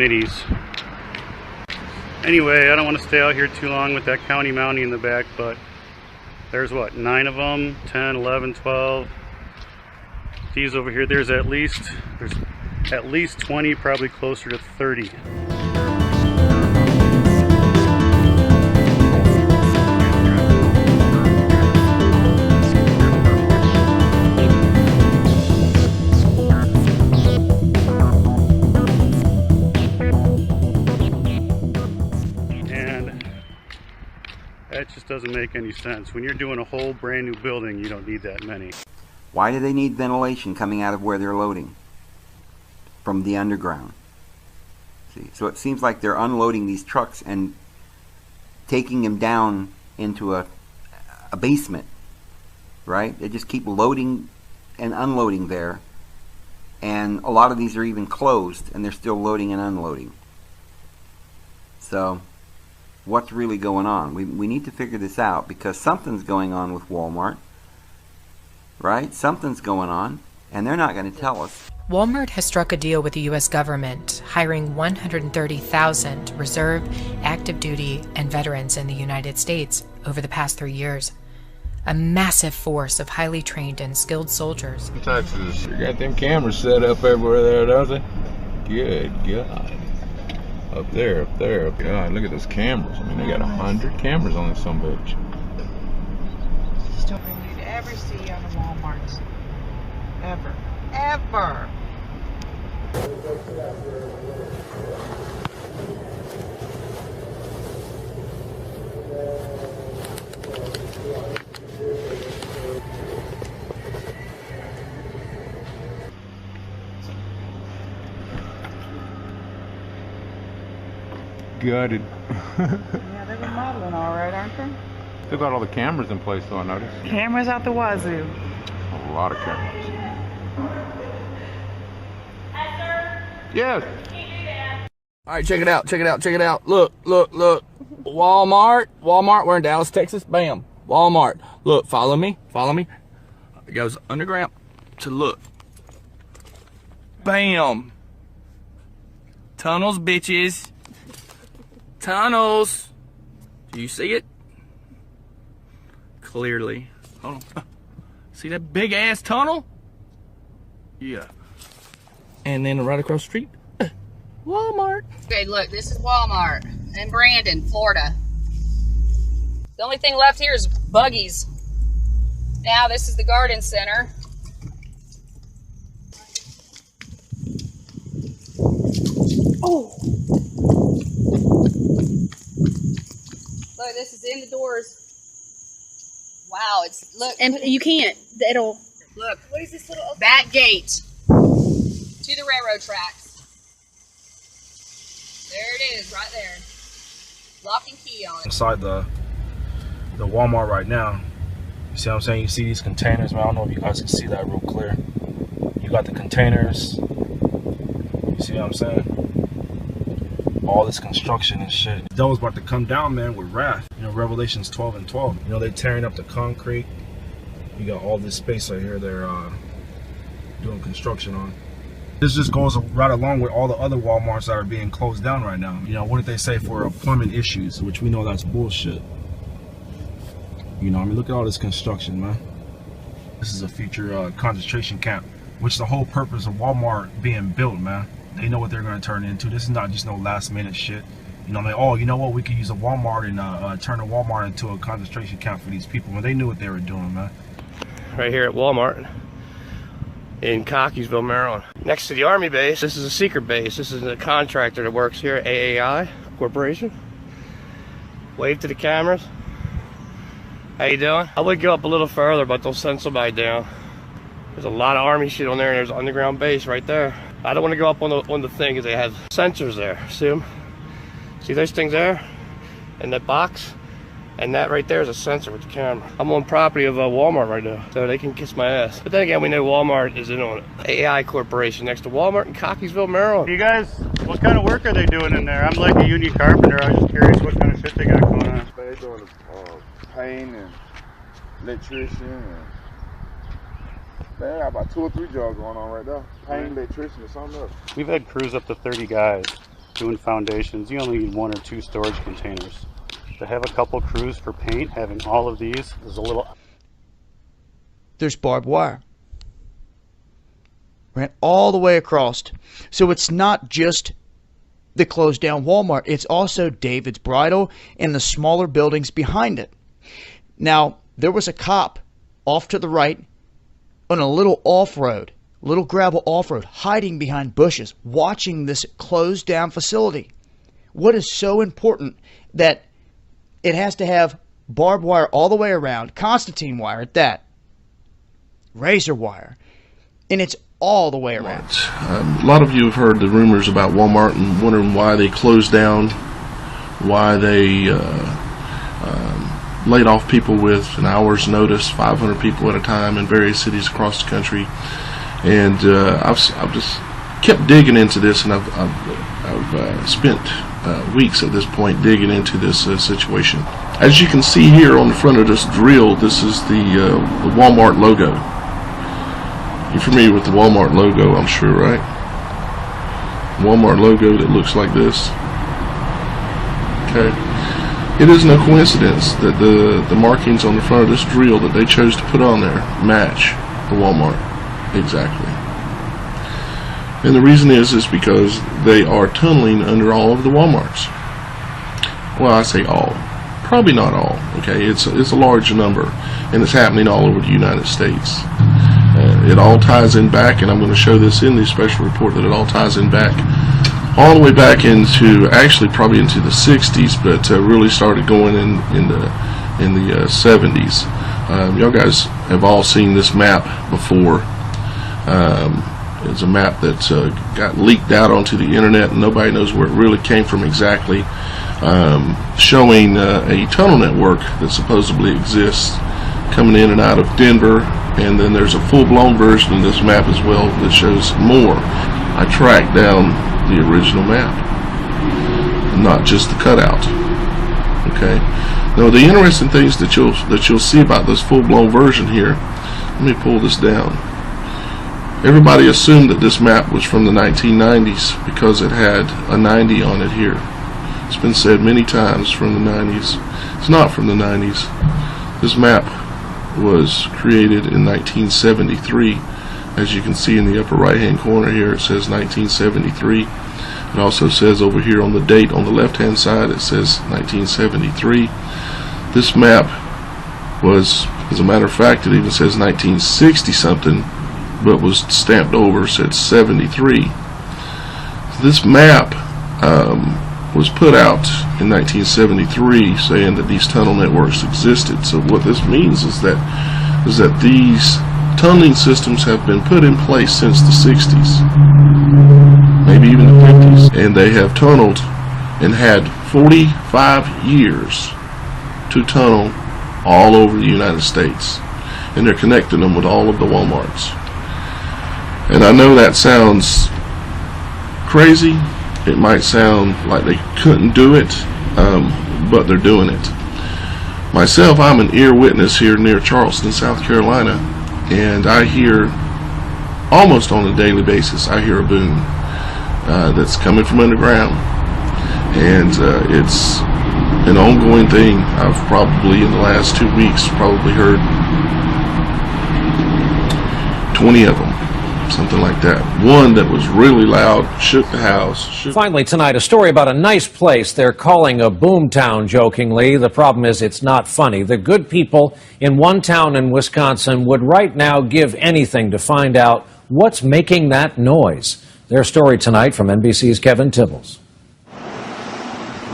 committees. Anyway, I don't want to stay out here too long with that county mountie in the back, but there's what, 9 of them, 10, 11, 12. These over here, there's at least 20, probably closer to 30. That just doesn't make any sense. When you're doing a whole brand new building, you don't need that many. Why do they need ventilation coming out of where they're loading? From the underground. See, so it seems like they're unloading these trucks and taking them down into a basement, right? They just keep loading and unloading there, and a lot of these are even closed and they're still loading and unloading. So what's really going on? We need to figure this out, because something's going on with Walmart, right? Something's going on, and they're not going to tell us. Walmart has struck a deal with the U.S. government, hiring 130,000 reserve, active duty, and veterans in the United States over the past 3 years. A massive force of highly trained and skilled soldiers. Texas, you got them cameras set up everywhere there, don't they? Good God. Up there. God, look at those cameras. I mean, they got 100 cameras on this son of a bitch. Stuff you'd ever see on the Walmarts. Ever. Ever. Gutted. Yeah, they're remodeling all right, aren't they? Still got all the cameras in place though, I noticed. Cameras out the wazoo. A lot of cameras. Yes. Alright, check it out. Look. Walmart, we're in Dallas, Texas. Bam. Walmart. Look, follow me. It goes underground to look. Bam. Tunnels, bitches. Tunnels. Do you see it? Clearly. Hold on. See that big ass tunnel? Yeah. And then right across the street, Walmart. Okay, look, this is Walmart in Brandon, Florida. The only thing left here is buggies. Now this is the garden center. Oh. Look, this is in the doors. Wow, it's, look. And you can't, it'll. Look, what is this little back gate to the railroad tracks. There it is, right there. Lock and key on it. Inside the Walmart right now. You see what I'm saying? You see these containers, man. I don't know if you guys can see that real clear. You got the containers. You see what I'm saying? All this construction and shit. The devil's about to come down, man, with wrath. You know, Revelations 12:12. You know, they're tearing up the concrete. You got all this space right here they're doing construction on. This just goes right along with all the other Walmarts that are being closed down right now. You know, what did they say for plumbing issues, which we know that's bullshit. You know, I mean, look at all this construction, man. This is a future concentration camp, which the whole purpose of Walmart being built, man. They know what they're going to turn into. This is not just no last minute shit. You know, oh, you know what? We could use a Walmart and turn a Walmart into a concentration camp for these people. When they knew what they were doing, man. Right here at Walmart in Cockeysville, Maryland. Next to the Army base, this is a secret base. This is a contractor that works here, AAI Corporation. Wave to the cameras. How you doing? I would go up a little further, but they'll send somebody down. There's a lot of Army shit on there, and there's an underground base right there. I don't want to go up on the thing because they have sensors there. See them? See those things there? In that box? And that right there is a sensor with the camera. I'm on property of Walmart right now, so they can kiss my ass. But then again, we know Walmart is in on it. AI Corporation next to Walmart in Cockeysville, Maryland. You guys, what kind of work are they doing in there? I'm like a union carpenter. I was just curious what kind of shit they got going on. They're doing paint and electrician. And they got about 2 or 3 jobs going on right there. Paint, electrician, or something else. We've had crews up to 30 guys doing foundations, you only need 1 or 2 storage containers. To have a couple crews for paint, having all of these is a little... There's barbed wire. Ran all the way across. So it's not just the closed down Walmart, it's also David's Bridal and the smaller buildings behind it. Now, there was a cop off to the right on a little off-road, little gravel off-road, hiding behind bushes, watching this closed down facility. What is so important that it has to have barbed wire all the way around, Constantine wire at that, razor wire, and it's all the way around. A lot of you have heard the rumors about Walmart and wondering why they closed down, why they laid off people with an hour's notice, 500 people at a time in various cities across the country. And I've just kept digging into this, and I've spent weeks at this point digging into this situation. As you can see here on the front of this drill, this is the Walmart logo. You're familiar with the Walmart logo, I'm sure, right? Walmart logo that looks like this. Okay. It is no coincidence that the markings on the front of this drill that they chose to put on there match the Walmart exactly. And the reason is because they are tunneling under all of the Walmarts. Well, I say all. Probably not all. Okay, it's a large number, and it's happening all over the United States. It all ties in back, and I'm going to show this in the special report, that it all ties in back all the way back into, actually probably into the 60s, but really started going in the 70s. Y'all guys have all seen this map before. It's a map that got leaked out onto the internet, and nobody knows where it really came from exactly, showing a tunnel network that supposedly exists coming in and out of Denver. And then there's a full-blown version of this map as well that shows more. I tracked down the original map, not just the cutout. Okay. Now the interesting things that you'll see about this full-blown version here. Let me pull this down. Everybody assumed that this map was from the 1990s because it had a 90 on it here. It's been said many times from the 90s. It's not from the 90s. This map was created in 1973. As you can see in the upper right hand corner here, it says 1973. It also says over here on the date on the left hand side, it says 1973. This map was, as a matter of fact, it even says 1960 something, but was stamped over, said 73. This map was put out in 1973 saying that these tunnel networks existed. So what this means is that these tunneling systems have been put in place since the 60s, maybe even the 50s, and they have tunneled and had 45 years to tunnel all over the United States, and they're connecting them with all of the Walmarts. And I know that sounds crazy. It might sound like they couldn't do it, but they're doing it. Myself, I'm an ear witness here near Charleston, South Carolina, and I hear, almost on a daily basis, I hear a boom that's coming from underground. And it's an ongoing thing. I've probably, in the last 2 weeks, probably heard 20 of them. Something like that. One that was really loud, shook the house. Finally tonight, a story about a nice place they're calling a boom town, jokingly. The problem is it's not funny. The good people in one town in Wisconsin would right now give anything to find out what's making that noise. Their story tonight from NBC's Kevin Tibbles.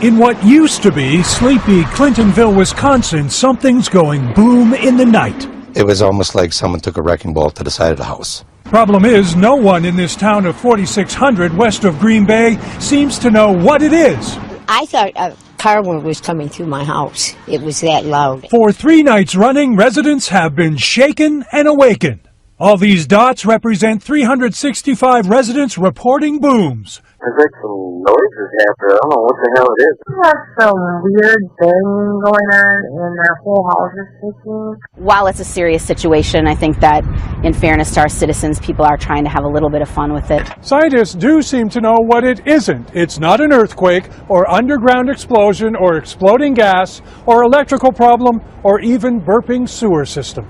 In what used to be sleepy Clintonville, Wisconsin, something's going boom in the night. It was almost like someone took a wrecking ball to the side of the house. Problem is, no one in this town of 4,600 west of Green Bay seems to know what it is. I thought a car was coming through my house. It was that loud. For 3 nights running, residents have been shaken and awakened. All these dots represent 365 residents reporting booms. There's like some noises happening. I don't know what the hell it is. There's some weird thing going on and their whole house is shaking. While it's a serious situation, I think that in fairness to our citizens, people are trying to have a little bit of fun with it. Scientists do seem to know what it isn't. It's not an earthquake or underground explosion or exploding gas or electrical problem or even burping sewer system.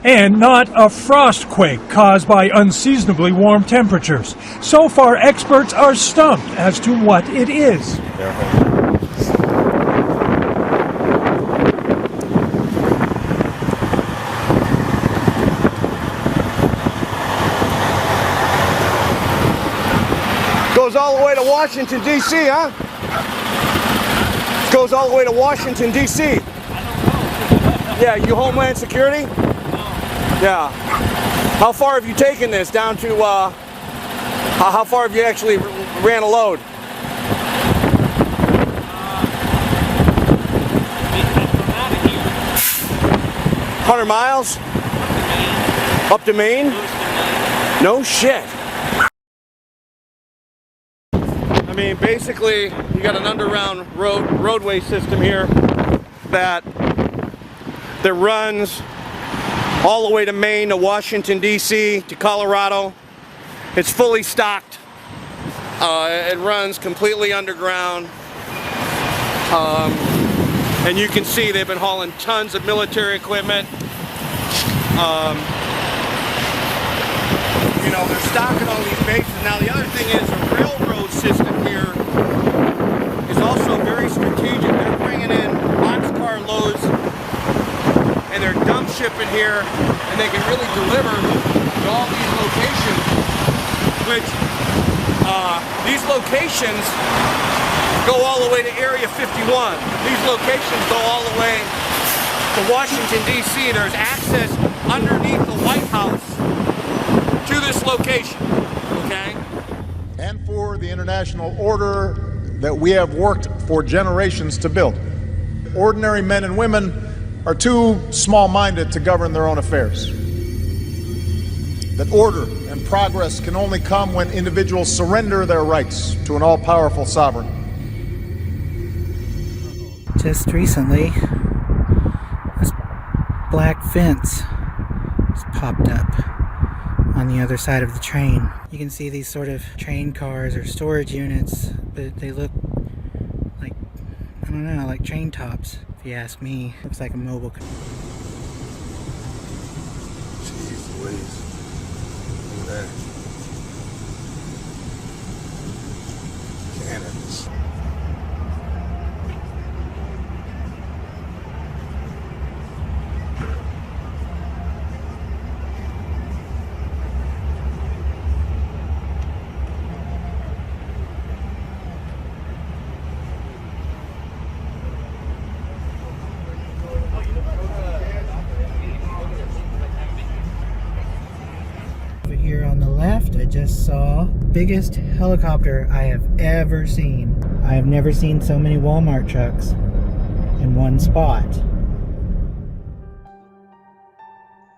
And not a frost quake caused by unseasonably warm temperatures. So far, experts are stumped as to what it is. Goes all the way to Washington, D.C., huh? Goes all the way to Washington, D.C. Yeah, you Homeland Security? Yeah. How far have you taken this down to, how far have you actually ran a load? About 100 miles? Up to Maine? No shit. I mean, basically, you got an underground roadway system here that runs all the way to Maine, to Washington, D.C., to Colorado. It's fully stocked. It runs completely underground. And you can see they've been hauling tons of military equipment. You know, they're stocking all these bases. Now, the other thing is the railroad system here is also very strategic. They're bringing in boxcar loads and they're dump shipping here, and they can really deliver to all these locations, which these locations go all the way to Area 51. These locations go all the way to Washington, D.C. There's access underneath the White House to this location, okay? And for the international order that we have worked for generations to build. Ordinary men and women are too small-minded to govern their own affairs. That order and progress can only come when individuals surrender their rights to an all-powerful sovereign. Just recently, this black fence just popped up on the other side of the train. You can see these sort of train cars or storage units, but they look like, I don't know, like train tops. If you ask me, looks like a mobile. Jeez Louise. Look at that. Cannons. Here on the left, I just saw the biggest helicopter I have ever seen. I have never seen so many Walmart trucks in one spot.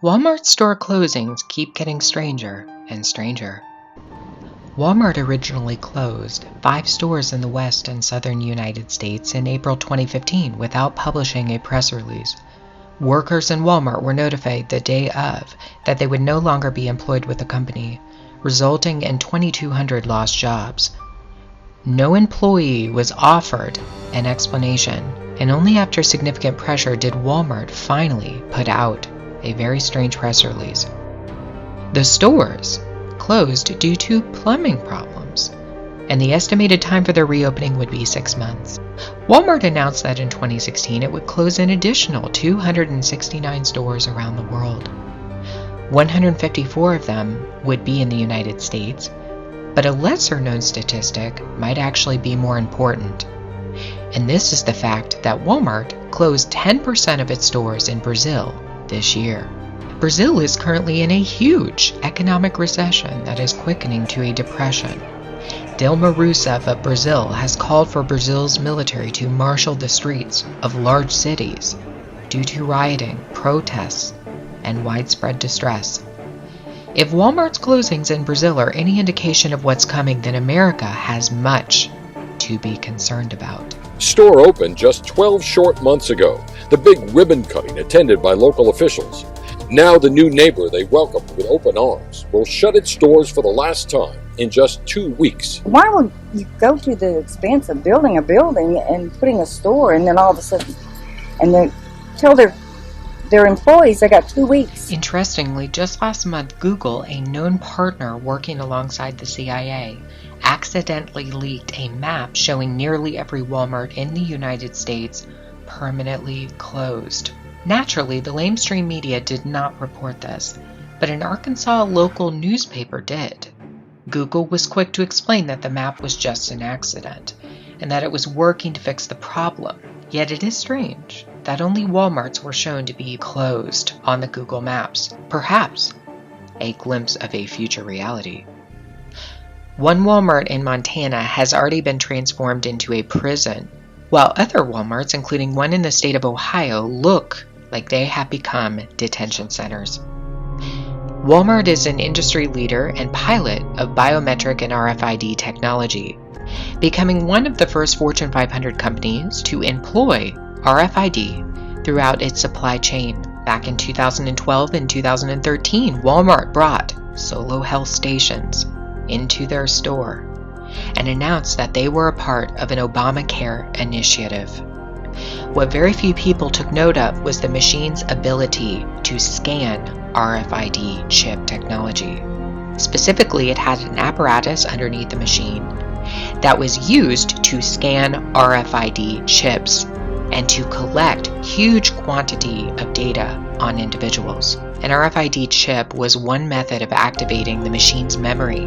Walmart store closings keep getting stranger and stranger. Walmart originally closed 5 stores in the West and Southern United States in April 2015 without publishing a press release. Workers in Walmart were notified the day of that they would no longer be employed with the company, resulting in 2,200 lost jobs. No employee was offered an explanation, and only after significant pressure did Walmart finally put out a very strange press release. The stores closed due to plumbing problems, and the estimated time for their reopening would be 6 months. Walmart announced that in 2016 it would close an additional 269 stores around the world. 154 of them would be in the United States, but a lesser-known statistic might actually be more important. And this is the fact that Walmart closed 10% of its stores in Brazil this year. Brazil is currently in a huge economic recession that is quickening to a depression. Dilma Rousseff of Brazil has called for Brazil's military to marshal the streets of large cities due to rioting, protests, and widespread distress. If Walmart's closings in Brazil are any indication of what's coming, then America has much to be concerned about. Store opened just 12 short months ago. The big ribbon cutting attended by local officials. Now the new neighbor they welcomed with open arms will shut its doors for the last time in just 2 weeks. Why would you go to the expense of building a building and putting a store, and then all of a sudden, and they tell their employees they got 2 weeks? Interestingly, just last month, Google, a known partner working alongside the CIA, accidentally leaked a map showing nearly every Walmart in the United States permanently closed. Naturally, the lamestream media did not report this, but an Arkansas local newspaper did. Google was quick to explain that the map was just an accident, and that it was working to fix the problem. Yet it is strange that only Walmarts were shown to be closed on the Google Maps. Perhaps a glimpse of a future reality. One Walmart in Montana has already been transformed into a prison, while other Walmarts, including one in the state of Ohio, look like they have become detention centers. Walmart is an industry leader and pilot of biometric and RFID technology, becoming one of the first Fortune 500 companies to employ RFID throughout its supply chain. Back in 2012 and 2013, Walmart brought Solo Health stations into their store and announced that they were a part of an Obamacare initiative. What very few people took note of was the machine's ability to scan RFID chip technology. Specifically, it had an apparatus underneath the machine that was used to scan RFID chips and to collect huge quantity of data on individuals. An RFID chip was one method of activating the machine's memory,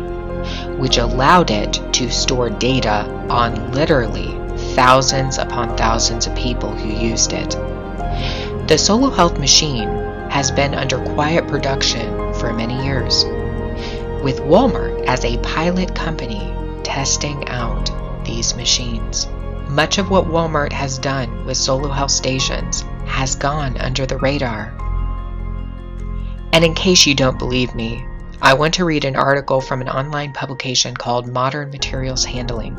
which allowed it to store data on literally thousands upon thousands of people who used it. The Solo Health machine has been under quiet production for many years, with Walmart as a pilot company testing out these machines. Much of what Walmart has done with Solo Health stations has gone under the radar. And in case you don't believe me, I want to read an article from an online publication called Modern Materials Handling.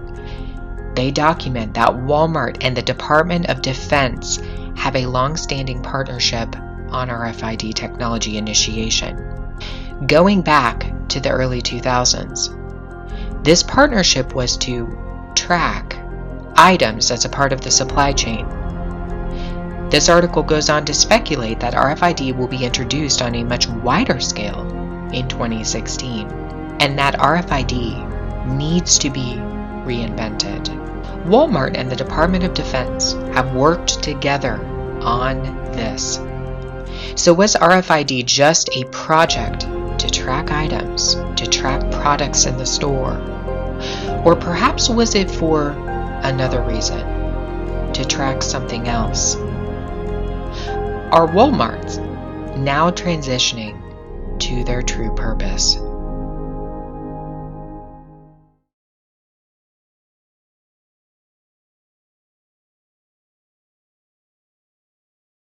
They document that Walmart and the Department of Defense have a long-standing partnership on RFID technology initiation, going back to the early 2000s. This partnership was to track items as a part of the supply chain. This article goes on to speculate that RFID will be introduced on a much wider scale in 2016, and that RFID needs to be reinvented. Walmart and the Department of Defense have worked together on this. So was RFID just a project to track items, to track products in the store? Or perhaps was it for another reason, to track something else? Are Walmarts now transitioning to their true purpose?